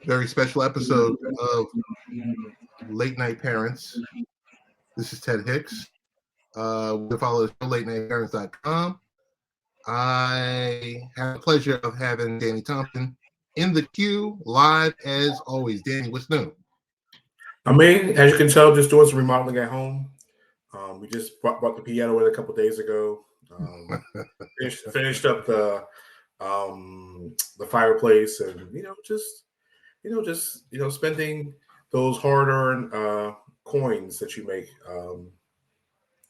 very special episode of Late Night Parents. This is Ted Hicks. You can follow the show, latenightparents.com. I have the pleasure of having Danny Thompson in the queue, live as always. Danny, what's new? I mean, as you can tell, just doing some remodeling at home. We just bought the piano in a couple days ago. Finished up the fireplace, and just spending those hard-earned coins that you make. I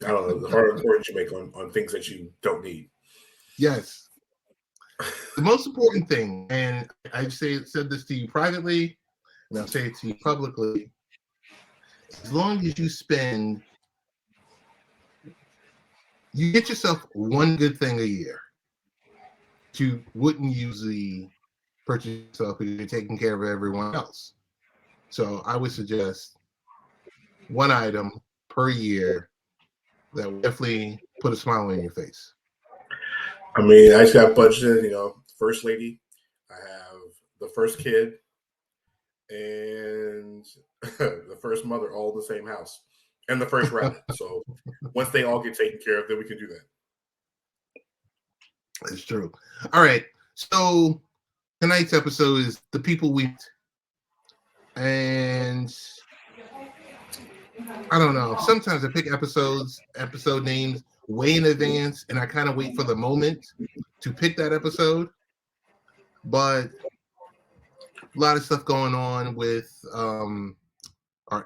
don't know, the hard-earned coins you make on things that you don't need. Yes. The most important thing, and I've said this to you privately, and I'll say it to you publicly, as long as you get yourself one good thing a year, you wouldn't usually purchase yourself because you're taking care of everyone else. So I would suggest one item per year that will definitely put a smile on your face. I mean, I just got budgeted, first lady. I have the first kid and the first mother all in the same house, and the first rabbit. So once they all get taken care of, then we can do that. That's true. All right. So tonight's episode is The People We Met. And I don't know. Sometimes I pick episode names way in advance, and I kind of wait for the moment to pick that episode. But a lot of stuff going on with our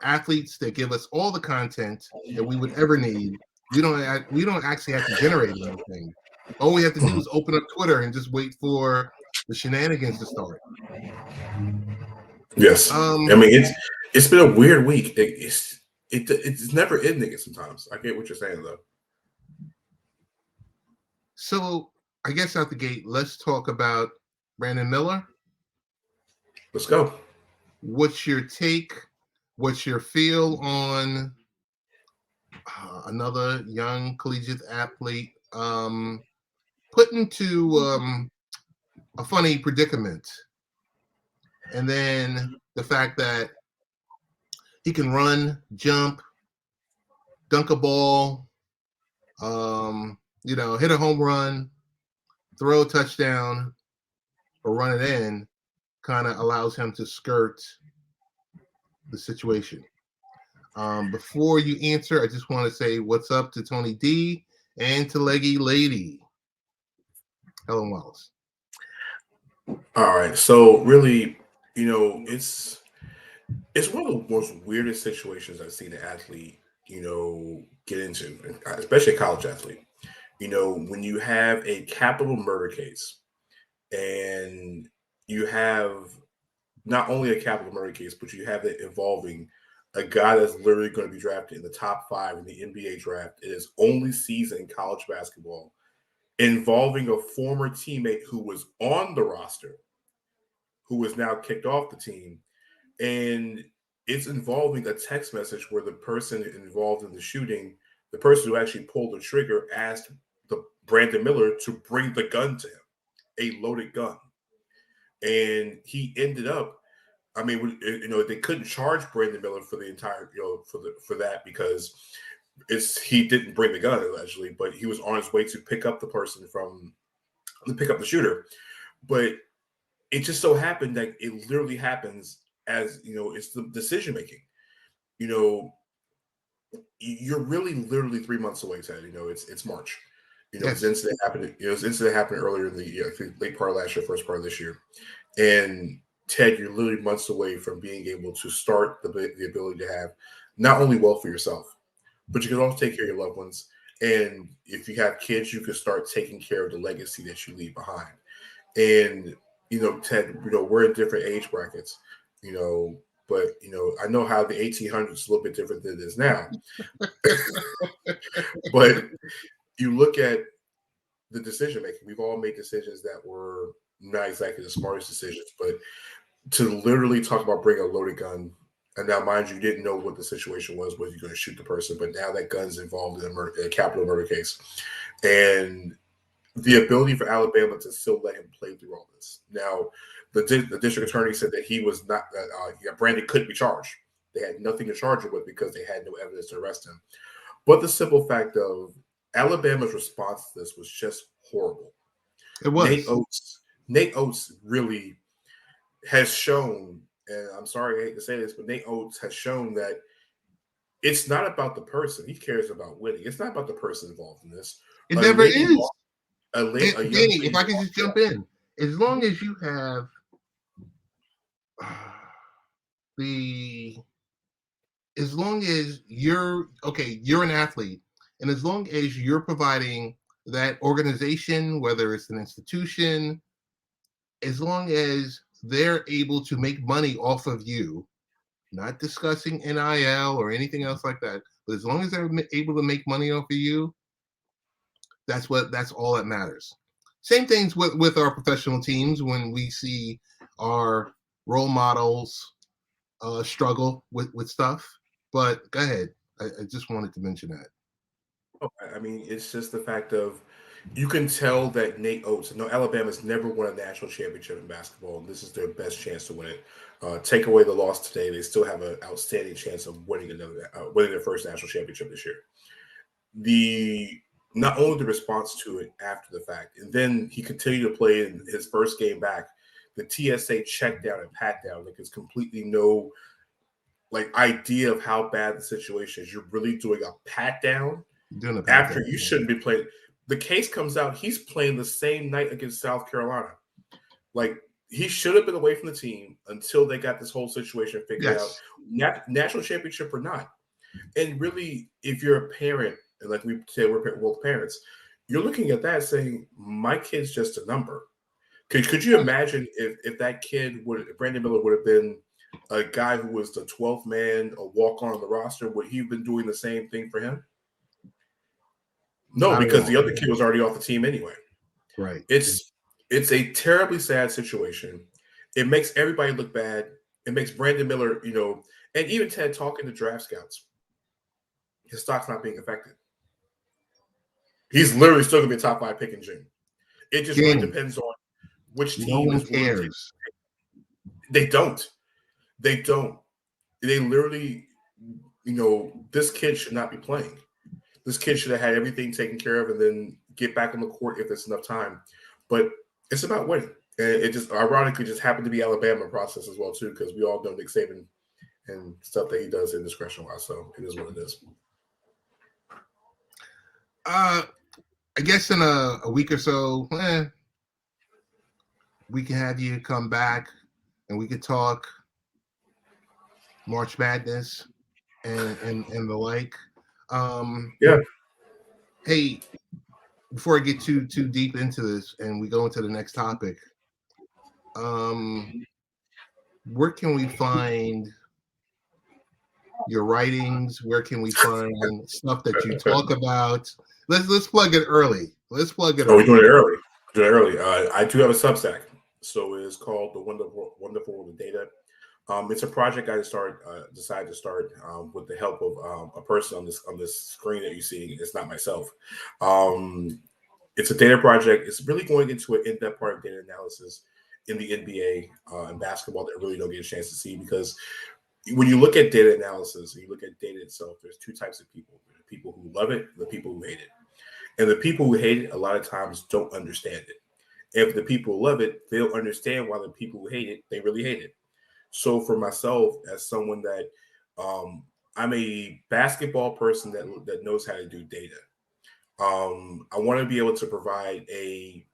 athletes that give us all the content that we would ever need. We don't actually have to generate anything. All we have to do is open up Twitter and just wait for the shenanigans to start. Yes, I mean it's been a weird week. It's never ending. Sometimes I get what you're saying though. So I guess out the gate, let's talk about Brandon Miller. Let's go. What's your take? What's your feel on another young collegiate athlete put into a funny predicament? And then the fact that he can run, jump, dunk a ball, hit a home run, throw a touchdown, or run it in, kind of allows him to skirt the situation. Before you answer, I just want to say what's up to Tony D and to Leggy Lady. Helen Wallace. All right. So really, it's one of the most weirdest situations I've seen an athlete, get into, especially a college athlete. When you have a capital murder case and you have not only a capital murder case, but you have it involving a guy that's literally going to be drafted in the top 5 in the NBA draft in his only season in college basketball, involving a former teammate who was on the roster, who was now kicked off the team. And it's involving a text message where the person involved in the shooting, the person who actually pulled the trigger, asked the Brandon Miller to bring the gun to him, a loaded gun. And he ended up, they couldn't charge Brandon Miller for the entire, for that because he didn't bring the gun allegedly, but he was on his way to pick up the shooter. But it just so happened that it literally happens as, it's the decision making. You're really literally 3 months away, Ted. It's March. Yes. This incident happened earlier in the year, I think late part of last year, first part of this year. And Ted, you're literally months away from being able to start the ability to have not only wealth for yourself, but you can also take care of your loved ones. And if you have kids, you can start taking care of the legacy that you leave behind. And, Ted, we're in different age brackets, but, I know how the 1800s is a little bit different than it is now. But you look at the decision making. We've all made decisions that were not exactly the smartest decisions, but to literally talk about bringing a loaded gun, and now, mind you, didn't know what the situation was you're going to shoot the person, but now that gun's involved in a capital murder case. And the ability for Alabama to still let him play through all this. Now, the district attorney said that he was not Brandon couldn't be charged. They had nothing to charge him with because they had no evidence to arrest him. But the simple fact of Alabama's response to this was just horrible. It was. Nate Oates really has shown, and I'm sorry I hate to say this, but Nate Oates has shown that it's not about the person. He cares about winning. It's not about the person involved in this. It never is. Danny, if I can just jump in, as long as you have as long as you're an athlete, and as long as you're providing that organization, whether it's an institution, as long as they're able to make money off of you, not discussing NIL or anything else like that, but as long as they're able to make money off of you, that's all that matters. Same things with our professional teams when we see our role models struggle with stuff. But go ahead. I just wanted to mention that. I mean, it's just the fact of you can tell that Nate Oates, Alabama's never won a national championship in basketball, and this is their best chance to win it. Take away the loss today, they still have an outstanding chance of winning their first national championship this year. Not only the response to it after the fact, and then he continued to play in his first game back, the TSA check down and pat down, like it's completely no idea of how bad the situation is. You're really doing a pat down after you shouldn't be playing. The case comes out, he's playing the same night against South Carolina. He should have been away from the team until they got this whole situation figured out, national championship or not. And really, if you're a parent, and like we said, we're both parents, you're looking at that saying, my kid's just a number. Could you imagine if that kid Brandon Miller would have been a guy who was the 12th man, a walk-on the roster, would he have been doing the same thing for him? No, because the other kid was already off the team anyway. Right. It's a terribly sad situation. It makes everybody look bad. It makes Brandon Miller, and even Ted talking to draft scouts, his stock's not being affected. He's literally still going to be a top 5 pick in June. It just really depends on which team is willing to. They don't. They literally, this kid should not be playing. This kid should have had everything taken care of and then get back on the court if there's enough time. But it's about winning. And it just ironically just happened to be Alabama process as well, too, because we all know Nick Saban and stuff that he does indiscretion-wise. So it is what it is. I guess in a week or so, we can have you come back and we could talk March Madness and the like. Hey, before I get too deep into this and we go into the next topic, where can we find your writings? Where can we find stuff that you talk about? Let's plug it early. We're doing it early. I do have a Substack, so it's called The Wonderful World of Data. It's a project I decided to start with the help of a person on this screen that you see. It's not myself. It's a data project. It's really going into an in-depth part of data analysis in the NBA and basketball that I really don't get a chance to see, because when you look at data analysis and you look at data itself, there's two types of people. There are people who love it and the people who hate it. And the people who hate it a lot of times don't understand it. If the people who love it, they'll understand why the people who hate it, they really hate it. So for myself, as someone that I'm a basketball person that knows how to do data, I want to be able to provide a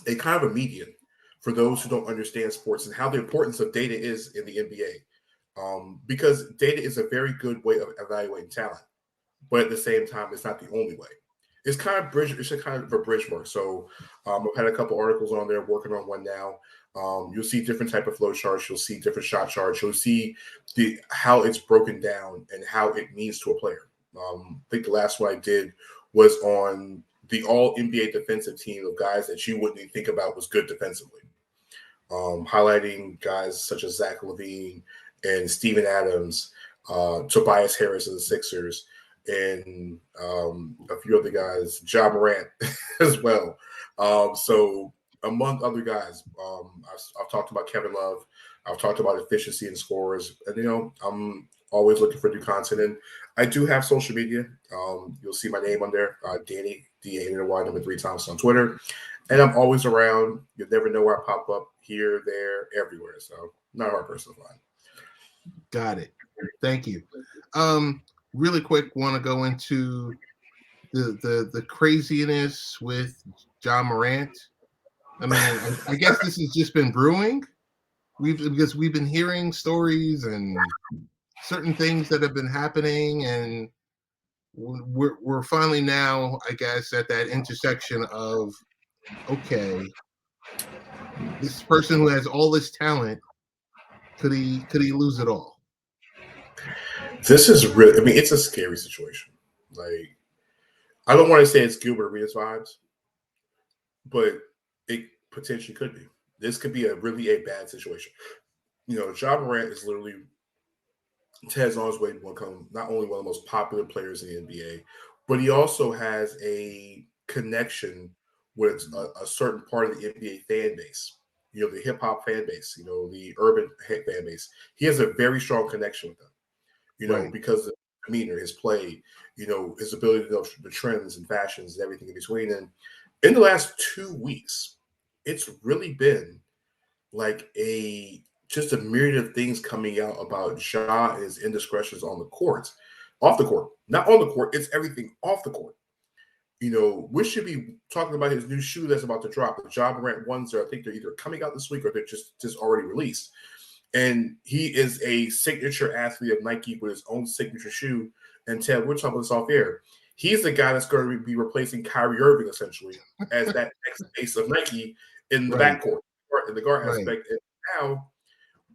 kind of a median for those who don't understand sports and how the importance of data is in the NBA. Because data is a very good way of evaluating talent, but at the same time, it's not the only way. It's kind of a bridge work. So I've had a couple articles on there, working on one now. You'll see different type of flow charts. You'll see different shot charts. You'll see how it's broken down and how it means to a player. I think the last one I did was on the all NBA defensive team of guys that you wouldn't even think about was good defensively. Highlighting guys such as Zach LaVine and Steven Adams, Tobias Harris of the Sixers, and a few other guys, Ja Morant as well. So among other guys, I've talked about Kevin Love. I've talked about efficiency and scores, and I'm always looking for new content. And I do have social media. You'll see my name on there, Danny DANY number 3 Thompson on Twitter, and I'm always around. You'll never know where I pop up here, there, everywhere. So not a hard person to find. Got it. Thank you. Really quick, want to go into the craziness with Ja Morant. I mean, I guess this has just been brewing. Because we've been hearing stories and certain things that have been happening, and we're finally now, I guess, at that intersection of, okay, this person who has all this talent, could he lose it all? This is really, I mean, it's a scary situation. Like, I don't want to say it's Gilbert Arenas vibes, but it potentially could be. This could be a bad situation. Ja Morant is literally Ted's on his way to become not only one of the most popular players in the NBA, but he also has a connection with a certain part of the NBA fan base. The hip hop fan base, the urban fan base. He has a very strong connection with them. Right. Because of his demeanor, his play, his ability to know the trends and fashions and everything in between. And in the last 2 weeks, it's really been like just a myriad of things coming out about Ja and his indiscretions on the court, off the court, not on the court. It's everything off the court. We should be talking about his new shoe that's about to drop. The Ja Morant ones I think they're either coming out this week or they're just already released. And he is a signature athlete of Nike with his own signature shoe. And Ted, we're talking this off air. He's the guy that's going to be replacing Kyrie Irving essentially as that next face of Nike in the backcourt, in the guard aspect. And now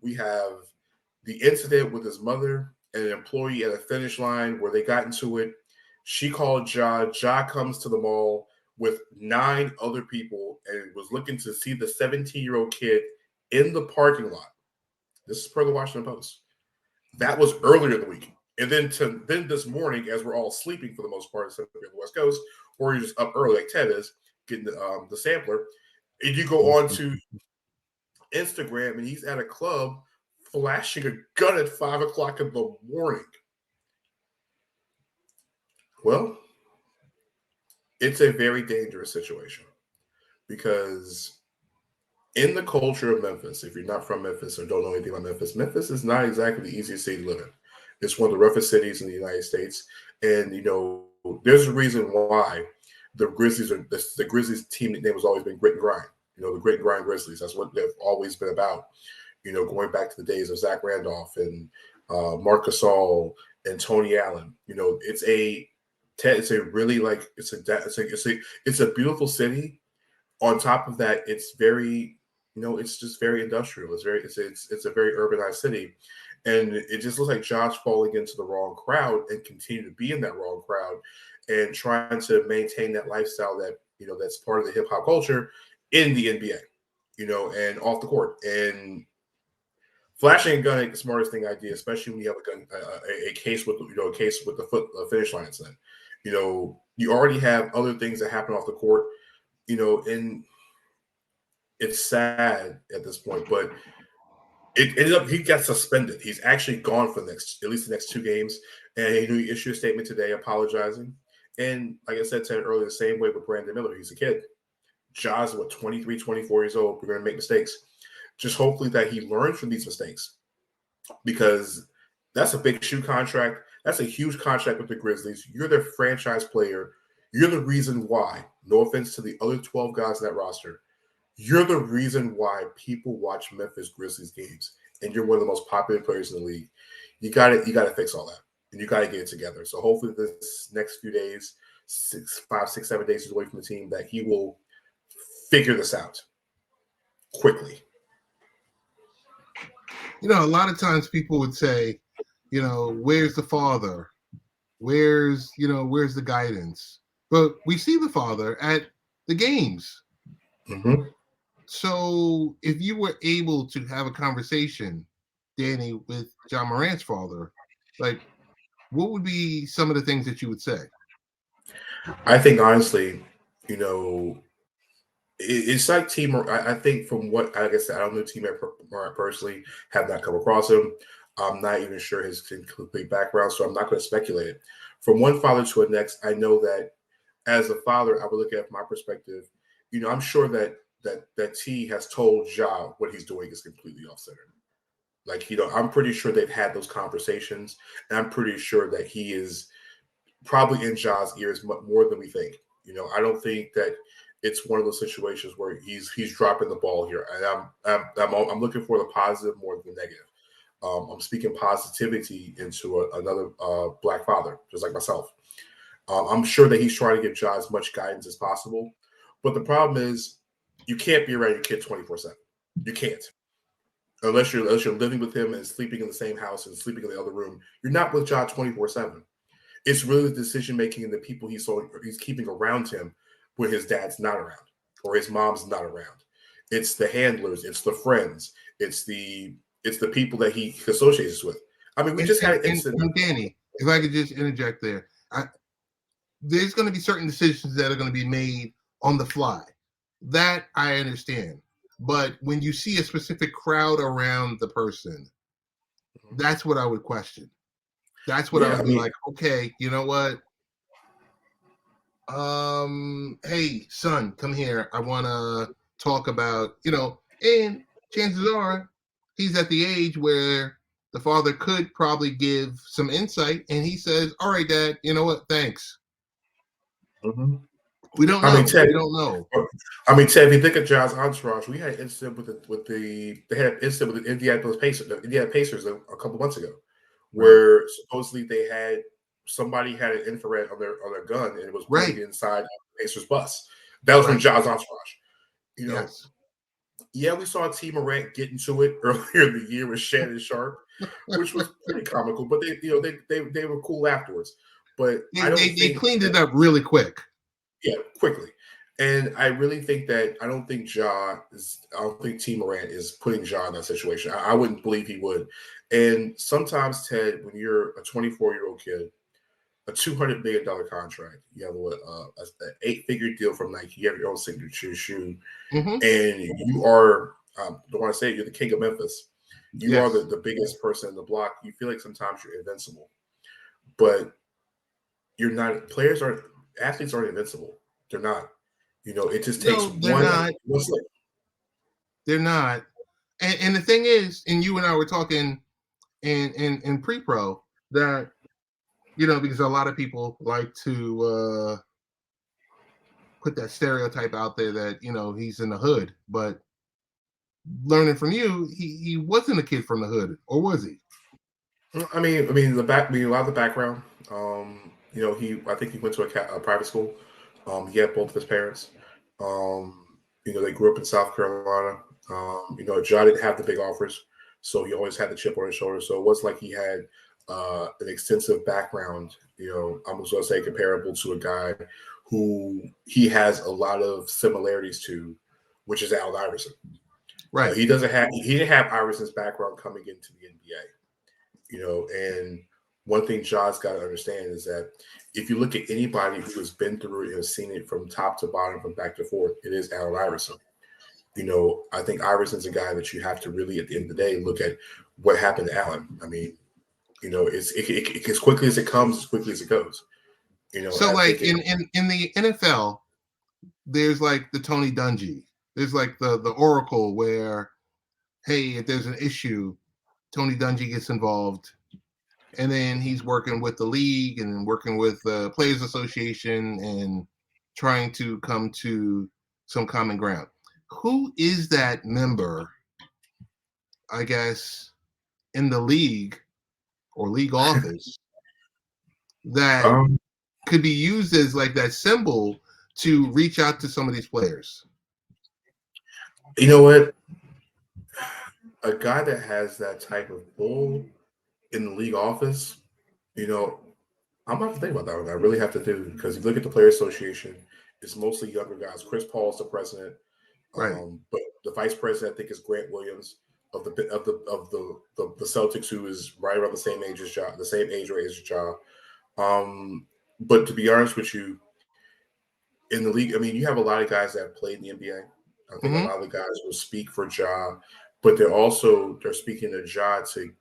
we have the incident with his mother and an employee at a finish line where they got into it. She called Ja. Ja comes to the mall with 9 other people and was looking to see the 17-year-old kid in the parking lot. This is per the Washington Post. That was earlier in the week. And then this morning, as we're all sleeping for the most part, except for the West Coast, or you're just up early like Ted is, getting the sampler, and you go on to Instagram and he's at a club flashing a gun at 5 o'clock in the morning. Well, it's a very dangerous situation because in the culture of Memphis, if you're not from Memphis or don't know anything about Memphis, Memphis is not exactly the easiest city to live in. It's one of the roughest cities in the United States. And, there's a reason why the Grizzlies the Grizzlies team name has always been Grit and Grind. The Grit and Grind Grizzlies. That's what they've always been about. Going back to the days of Zach Randolph and Marc Gasol and Tony Allen. It's a beautiful city. On top of that, it's very, it's just very industrial. It's a very urbanized city. And it just looks like Josh falling into the wrong crowd and continue to be in that wrong crowd and trying to maintain that lifestyle that, that's part of the hip hop culture in the NBA, and off the court. And flashing a gun ain't the smartest thing idea, especially when you have a case with the finish line incident. You already have other things that happen off the court, and it's sad at this point, but it ended up he got suspended. He's actually gone for at least the next 2 games, and he issued a statement today apologizing. And like I said earlier, the same way with Brandon Miller, he's a kid. Ja's 23, 24 years old. We're going to make mistakes. Just hopefully that he learns from these mistakes, because that's a big shoe contract. That's a huge contract with the Grizzlies. You're their franchise player. You're the reason why. No offense to the other 12 guys in that roster. You're the reason why people watch Memphis Grizzlies games, and you're one of the most popular players in the league. You got to fix all that, and you got to get it together. So hopefully, this next few days, 5, 6, 7 days away from the team, that he will figure this out quickly. A lot of times people would say, where's the father? Where's the guidance? But we see the father at the games. Mm-hmm. So if you were able to have a conversation, Danny, with Ja Morant's father, like, what would be some of the things that you would say? I think honestly, you know, it's like Team. I think from what I guess I don't know Team Morant personally, have not come across him. I'm not even sure his complete background, so I'm not going to speculate it. From one father to the next, I know that as a father, I would look at it from my perspective. You know, I'm sure that T has told Ja what he's doing is completely off center. Like, you know, I'm pretty sure they've had those conversations, and I'm pretty sure that he is probably in Ja's ears more than we think. You know, I don't think that it's one of those situations where he's dropping the ball here, and I'm looking for the positive more than the negative. I'm speaking positivity into another black father, just like myself. I'm sure that he's trying to give Ja as much guidance as possible, but the problem is you can't be around your kid 24/7. You can't. Unless you're living with him and sleeping in the same house and sleeping in the other room, you're not with Ja 24/7. It's really the decision making and the people he's keeping around him when his dad's not around or his mom's not around. It's the handlers, it's the friends, it's the people that he associates with. I mean, we just had an incident. And Danny, if I could just interject there, there's going to be certain decisions that are going to be made on the fly. That I understand. But when you see a specific crowd around the person, that's what I would question. That's what I would be like, okay, you know what? Hey, son, come here. I want to talk about, and chances are he's at the age where the father could probably give some insight, and he says, all right, Dad, you know what? Thanks. Mm-hmm. We don't know. I mean, Ted, we don't know. I mean, Ted, if you think of Ja's entourage, we had an incident they had an incident with the Indiana Pacers a couple months ago, where supposedly they had somebody had an infrared on their gun and it was pointing inside the Pacers bus. That was from Ja's entourage. You know, yeah, we saw T. Morant get into it earlier in the year with Shannon Sharp, which was pretty comical. But they were cool afterwards. But they cleaned it up really quick. Yeah, quickly. And I really think that I don't think T. Morant is putting Ja in that situation. I wouldn't believe he would. And sometimes, Ted, when you're a 24-year-old kid, a $200 million contract, you have an 8-figure deal from Nike, you have your own signature shoe, and you are, I don't want to say it, you're the king of Memphis. You are the biggest person in the block. You feel like sometimes you're invincible. But you're not. Athletes aren't invincible. They're not. You know, it just takes one slip. They're not. And the thing is, and you and I were talking in pre-pro that, because a lot of people like to put that stereotype out there that, he's in the hood, but learning from you, he wasn't a kid from the hood, or was he? I mean, a lot of the background. I think he went to a private school. He had both of his parents. They grew up in South Carolina. Ja didn't have the big offers, so he always had the chip on his shoulder. So it was like he had an extensive background. I'm just going to say comparable to a guy who he has a lot of similarities to, which is Allen Iverson. Right. He didn't have Iverson's background coming into the NBA. And one thing Ja's got to understand is that if you look at anybody who has been through it and has seen it from top to bottom, from back to forth, it is Allen Iverson. I think Iverson's a guy that you have to really, at the end of the day, look at what happened to Allen. I mean, it's as quickly as it comes, as quickly as it goes. So like in the NFL, there's like the Tony Dungy. There's like the Oracle where, hey, if there's an issue, Tony Dungy gets involved, and then he's working with the league and working with the Players Association and trying to come to some common ground. Who is that member, I guess, in the league or league office that could be used as like that symbol to reach out to some of these players? You know what? A guy that has that type of pull in the league office, I'm going to have to think about that one. I really have to do, because you look at the Player Association, it's mostly younger guys. Chris Paul's the president. Right. But the vice president, I think, is Grant Williams. the Celtics, who is right around the same age as Ja, the same age range as Ja. But to be honest with you, in the league, I mean, you have a lot of guys that have played in the NBA. I think a Mm-hmm. lot of the guys will speak for Ja, but they're speaking to Ja to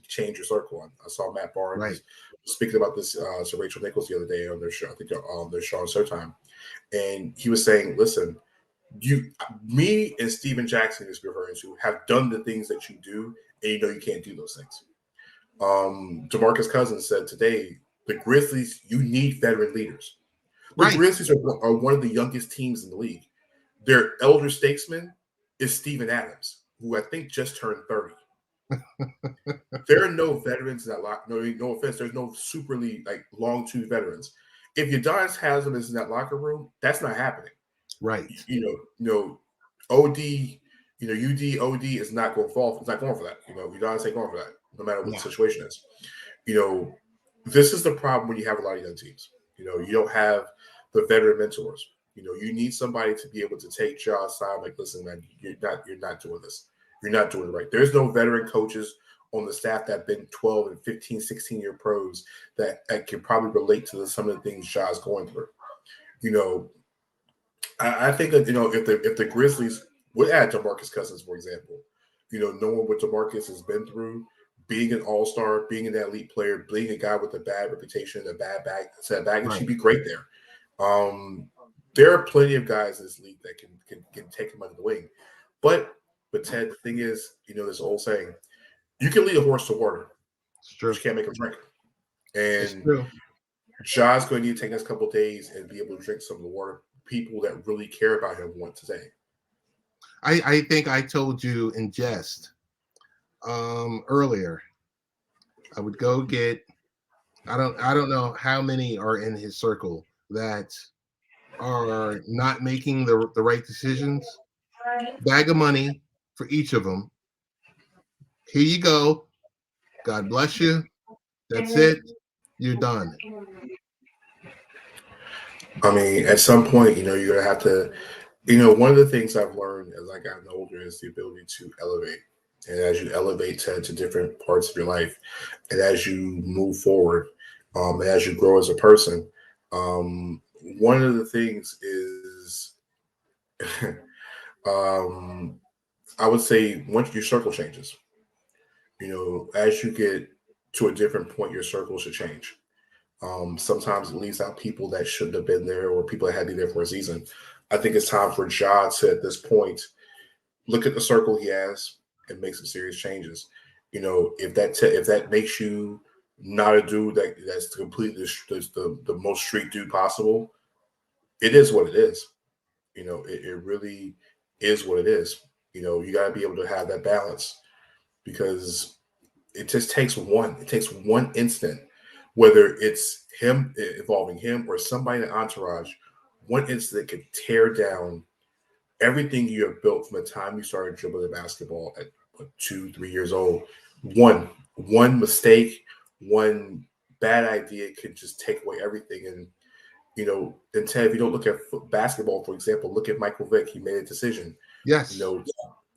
change your circle. I saw Matt Right. Barnes speaking about this to Rachel Nichols the other day on their show. I think their show on Showtime, and he was saying, "Listen, me and Steven Jackson is referring to have done the things that you do, and you know you can't do those things." DeMarcus Cousins said today, the Grizzlies, you need veteran leaders. The Right. Grizzlies are one of the youngest teams in the league. Their elder statesman is Steven Adams, who I think just turned 30. There are no veterans in that locker. No offense. There's no super league like long tooth veterans. If Udonis Haslam is in that locker room, that's not happening. Right. OD, UD, OD is not going to fall. It's not going for that. Udonis ain't going for that, no matter what Yeah. the situation is. This is the problem when you have a lot of young teams. You don't have the veteran mentors. You need somebody to be able to take Ja's side. Like, listen, man, you're not doing this. You're not doing it right. There's no veteran coaches on the staff that have been 12 and 15, 16-year pros that can probably relate to some of the things Ja's going through. I think that if the Grizzlies would add DeMarcus Cousins, for example, knowing what DeMarcus has been through, being an all-star, being an elite player, being a guy with a bad reputation, a bad baggage, Right. he'd be great there. There are plenty of guys in this league that can take him under the wing. But Ted, the thing is, this old saying, you can lead a horse to water, It's true. but you can't make him drink. It's And true. Ja's going to need to take this couple of days and be able to drink some of the water people that really care about him want today. I think I told you in jest earlier. I would go get. I don't know how many are in his circle that are not making the right decisions. Bag of money for each of them. Here you go. God bless you. That's it. You're done. I mean, at some point, you're going to have to, one of the things I've learned as I gotten older is the ability to elevate. And as you elevate to different parts of your life, and as you move forward, and as you grow as a person, one of the things is, I would say, once your circle changes, as you get to a different point, your circle should change. Sometimes it leaves out people that shouldn't have been there or people that had to be there for a season. I think it's time for Ja to, at this point, look at the circle he has and make some serious changes. If that makes you not a dude that's completely the most street dude possible, it is what it is. It really is what it is. You got to be able to have that balance because it just takes one. It takes one instant, whether it's him involving him or somebody in the entourage. One instant could tear down everything you have built from the time you started dribbling the basketball at 2-3 years old. One mistake, one bad idea can just take away everything. And and Ted, if you don't look at basketball, for example, look at Michael Vick. He made a decision. Yes.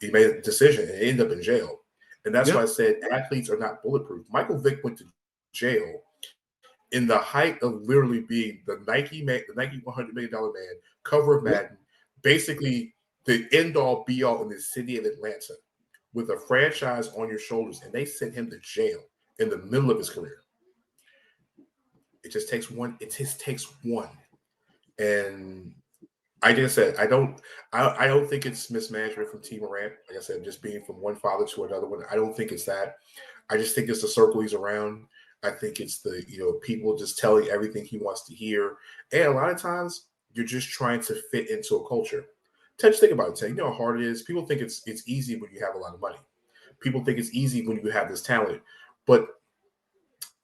He made a decision and ended up in jail. And that's Yep. why I said athletes are not bulletproof. Michael Vick went to jail in the height of literally being the Nike $100 million man, cover of Madden, basically the end all be all in the city of Atlanta with a franchise on your shoulders, and they sent him to jail in the middle of his career. It just takes one. It just takes one. And I just said I don't think it's mismanagement from T. Morant. Like I said, just being from one father to another one. I don't think it's that. I just think it's the circle he's around. I think it's the people just telling everything he wants to hear. And a lot of times you're just trying to fit into a culture. Just think about it, Ted. You know how hard it is. People think it's easy when you have a lot of money. People think it's easy when you have this talent. But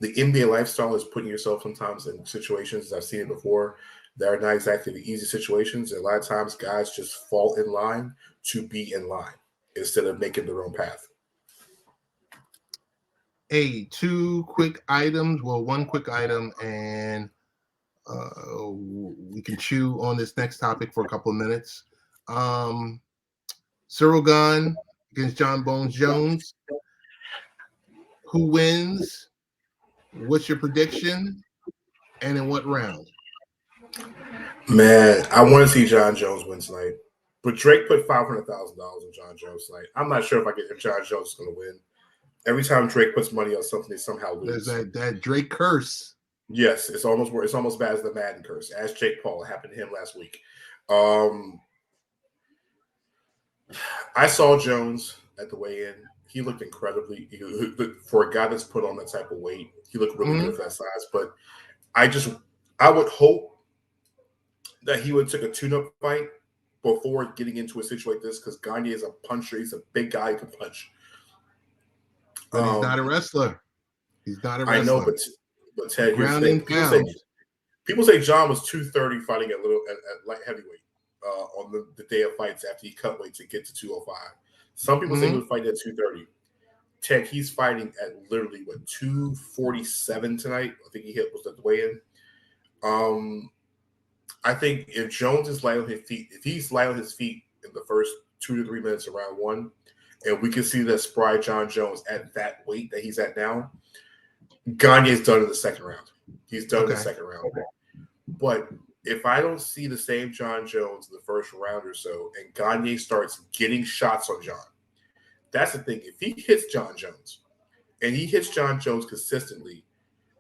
the NBA lifestyle is putting yourself sometimes in situations, I've seen it before, that are not exactly the easy situations. And a lot of times guys just fall in line to be in line instead of making their own path. Hey, two quick items. Well, one quick item, and we can chew on this next topic for a couple of minutes. Cyril Gunn against John Bones Jones. Who wins? What's your prediction? And in what round? Man, I want to see John Jones win tonight. But Drake put $500,000 on John Jones tonight. I'm not sure if John Jones is going to win. Every time Drake puts money on something, they somehow lose. There's that Drake curse. Yes, it's almost bad as the Madden curse. As Jake Paul, it happened to him last week. I saw Jones at the weigh-in. He looked incredibly for a guy that's put on that type of weight. He looked really good for that size. But I would hope that he would take a tune-up fight before getting into a situation like this, because Gagne is a puncher. He's a big guy who can punch. But he's not a wrestler. He's not a wrestler. I know, but Ted, ground and pound. People say John was 230 fighting at light heavyweight on the day of fights after he cut weight to get to 205. Some people say he was fighting at 230. Ted, he's fighting at literally 247 tonight. I think he was at the weigh-in. I think if Jones is light on his feet, if he's light on his feet in the first 2 to 3 minutes of round one, and we can see that spry John Jones at that weight that he's at now, Gagne's done in the second round. He's done in the second round. But if I don't see the same John Jones in the first round or so, and Gagne starts getting shots on John, that's the thing. If he hits John Jones, and he hits John Jones consistently,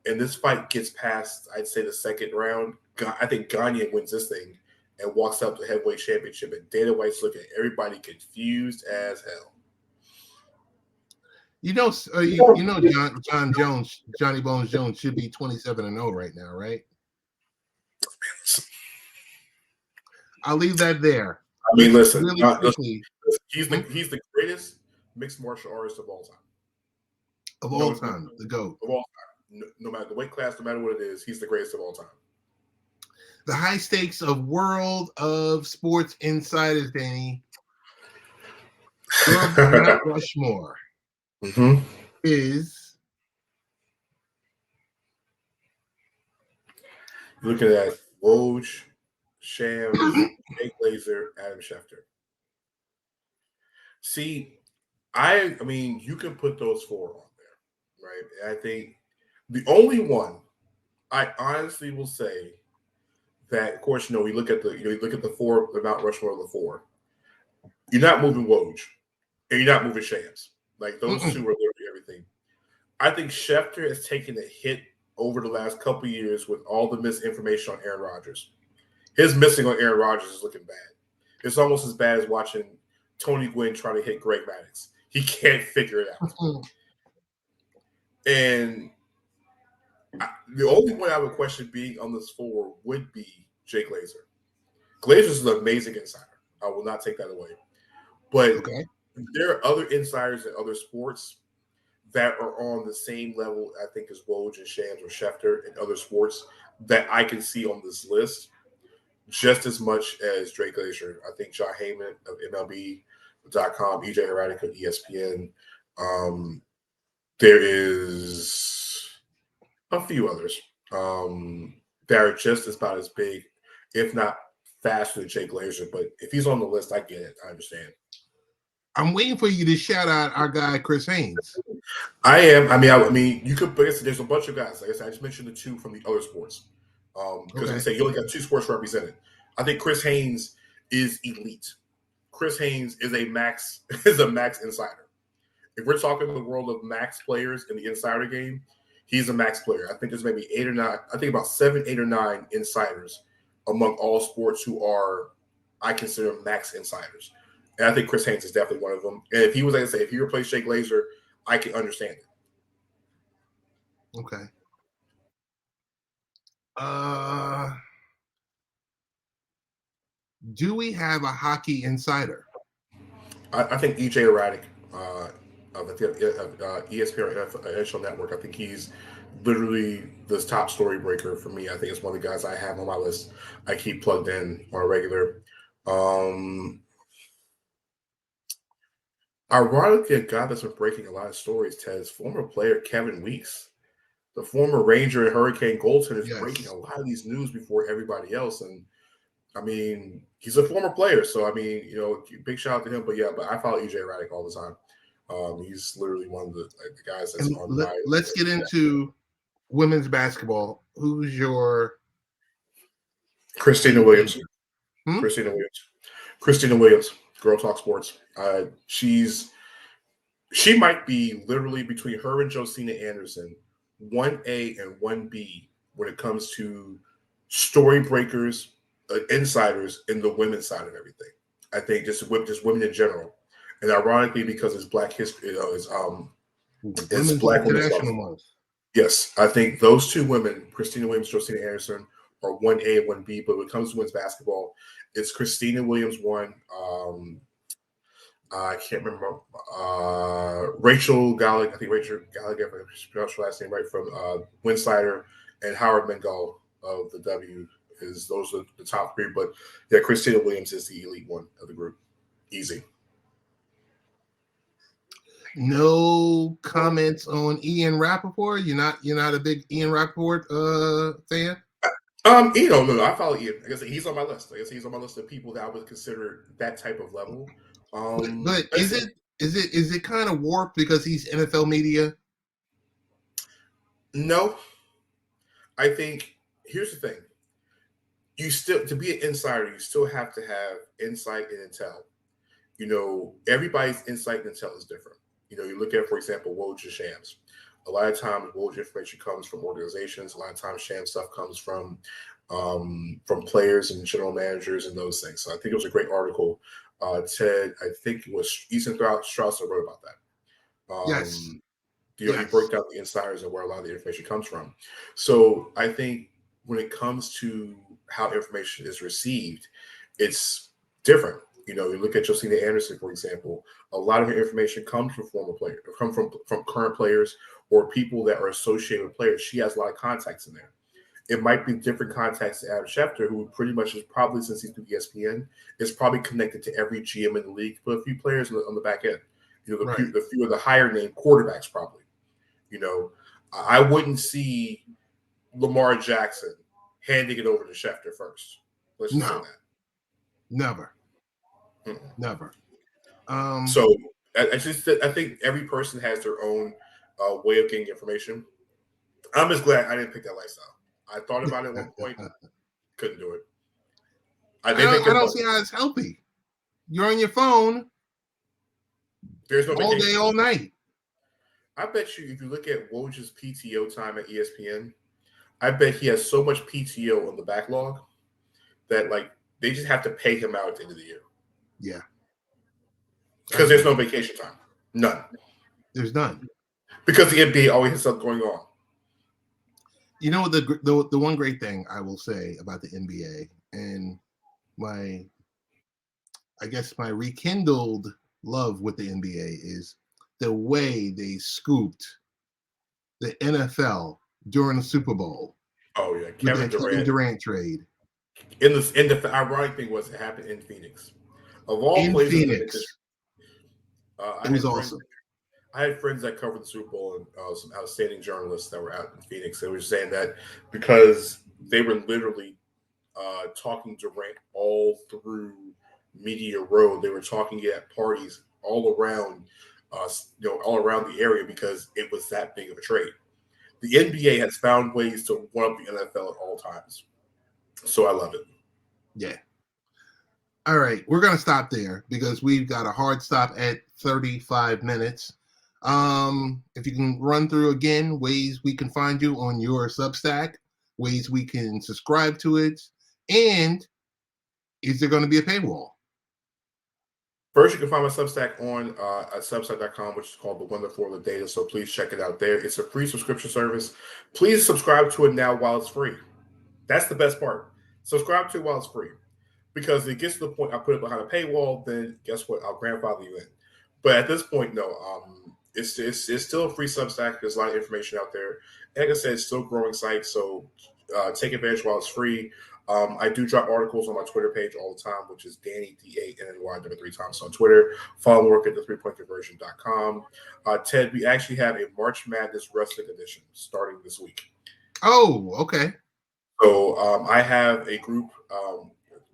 and this fight gets past, I'd say, the second round, I think Gagne wins this thing and walks up to the heavyweight championship. And Dana White's looking at everybody confused as hell. John Jones, Johnny Bones Jones should be 27-0 right now, right? I'll leave that there. I mean, listen, really he's the greatest mixed martial artist of all time. Of all time, the GOAT. Of all time. No matter the weight class, no matter what it is, he's the greatest of all time. The high stakes of World of Sports Insiders, Danny. Mount Rushmore is. Look at that. Woj, Shams, Jake Glazer, Adam Schefter. See, I mean, you can put those four on there, right? And I think the only one I honestly will say that, of course, we look at the four, the Mount Rushmore of the four. You're not moving Woj, and you're not moving Shams. Like, those two are literally everything. I think Schefter has taken a hit over the last couple of years with all the misinformation on Aaron Rodgers. His missing on Aaron Rodgers is looking bad. It's almost as bad as watching Tony Gwynn try to hit Greg Maddux. He can't figure it out. And the only one I would question being on this four would be Jake Glazer. Glazer's an amazing insider. I will not take that away. But there are other insiders in other sports that are on the same level, I think, as Woj and Shams or Schefter and other sports that I can see on this list just as much as Drake Glazer. I think John Heyman of MLB.com, EJ Heradic of ESPN. There is a few others that are just about as big, if not faster than Jake Glazer. But if he's on the list, I get it. I understand. I'm waiting for you to shout out our guy, Chris Haynes. I am. I mean, you could, but there's a bunch of guys. Like I said, I just mentioned the two from the other sports. Because I say you only got two sports represented. I think Chris Haynes is elite. Chris Haynes is a max insider. If we're talking the world of max players in the insider game, he's a max player. I think there's maybe 8 or 9. I think about 7, 8, or 9 insiders among all sports who are, I consider, max insiders. And I think Chris Haynes is definitely one of them. And if he was, like I say, if he replaced Jake Glazer, I can understand it. Okay. Do we have a hockey insider? I think EJ Heradic of ESPN NHL Network. I think he's literally the top story breaker for me. I think it's one of the guys I have on my list. I keep plugged in on a regular. Ironically, a guy that's been breaking a lot of stories, Ted, is former player Kevin Weeks. The former Ranger and Hurricane goaltender is breaking a lot of these news before everybody else. And I mean, he's a former player, so I mean, big shout out to him. But yeah, I follow EJ Radic all the time. He's literally one of the guys that's And on my. let's get into women's basketball. Who's your Christina Williams? Hmm? Christina Williams. Girl Talk Sports. She might be literally between her and Josina Anderson, 1A and 1B when it comes to story breakers, insiders in the women's side of everything. I think just women in general, and ironically because it's Black History, it's Women's Black Women's International Month. Month. Yes, I think those two women, Christina Williams, Josina Anderson, are 1A and 1B. But when it comes to women's basketball, it's Christina Williams 1. I can't remember. Rachel Gallagher, I think Rachel Gallagher, if I pronounced her last name right, from Winsider, and Howard Mengal of the W. Those are the top three. But yeah, Christina Williams is the elite one of the group. Easy. No comments on Ian Rappaport. You're not a big Ian Rappaport fan? No, I follow Ian. I guess he's on my list. I guess he's on my list of people that I would consider that type of level. But is it kind of warped because he's NFL media? No. I think here's the thing. You still, to be an insider, you still have to have insight and intel. Everybody's insight and intel is different. You look at, for example, Woj and Shams. A lot of times, Woj information comes from organizations. A lot of times, Shams stuff comes from players and general managers and those things. So I think it was a great article. Ted, I think it was Ethan Strauss wrote about that. Yes. He broke down the insiders and where a lot of the information comes from. So I think when it comes to how information is received, it's different. You look at Josina Anderson, for example. A lot of her information comes from former players, from current players or people that are associated with players. She has a lot of contacts in there. It might be different contacts to Adam Schefter, who pretty much is probably, since he's through ESPN, is probably connected to every GM in the league, but a few players on the back end. The few of the higher name quarterbacks probably. I wouldn't see Lamar Jackson handing it over to Schefter first. Let's just say that. Never. Mm-mm. Never. So I think every person has their own way of getting information. I'm just glad I didn't pick that lifestyle. I thought about it at one point, couldn't do it. I don't see how it's healthy. You're on your phone. There's no all day, all night. I bet you if you look at Woj's PTO time at ESPN, I bet he has so much PTO on the backlog that they just have to pay him out at the end of the year. Yeah. Because there's no vacation time. None. There's none. Because the NBA always has something going on. The one great thing I will say about the NBA and my rekindled love with the NBA is the way they scooped the NFL during the Super Bowl. Oh yeah, Kevin Durant trade. And the ironic thing was it happened in Phoenix. Of all places, Phoenix. It was awesome. I had friends that covered the Super Bowl and some outstanding journalists that were out in Phoenix. They were saying that because they were literally talking Durant all through Media Row. They were talking at parties all around, all around the area because it was that big of a trade. The NBA has found ways to one up the NFL at all times. So I love it. Yeah. All right. We're going to stop there because we've got a hard stop at 35 minutes. If you can run through again ways we can find you on your Substack, ways we can subscribe to it, and is there going to be a paywall? First, you can find my Substack on at substack.com, which is called The Wonderful of the Data. So please check it out there. It's a free subscription service. Please subscribe to it now while it's free. That's the best part. Subscribe to it while it's free. Because it gets to the point I put it behind a paywall, then guess what? I'll grandfather you in. But at this point, no. It's still a free Substack. There's a lot of information out there. Like I said, it's still a growing site, so take advantage while it's free. I do drop articles on my Twitter page all the time, which is Danny DANNY 3 times on Twitter. Follow work at the3pointconversion.com. Ted, we actually have a March Madness Wrestling edition starting this week. Oh, okay. So I have a group.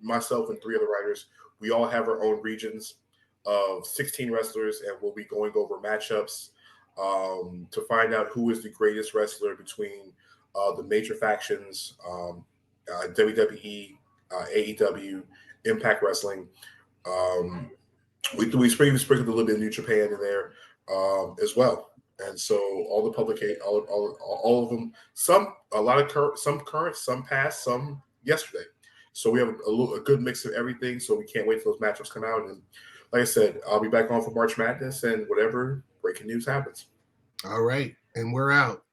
myself and 3 other writers, we all have our own regions of 16 wrestlers, and we'll be going over matchups to find out who is the greatest wrestler between the major factions, WWE, AEW, Impact Wrestling. We sprinkled a little bit of New Japan in there as well. And so all the all of them, some current, some past, some yesterday. So we have a good mix of everything. So we can't wait for those matchups to come out. And like I said, I'll be back on for March Madness and whatever breaking news happens. All right. And we're out.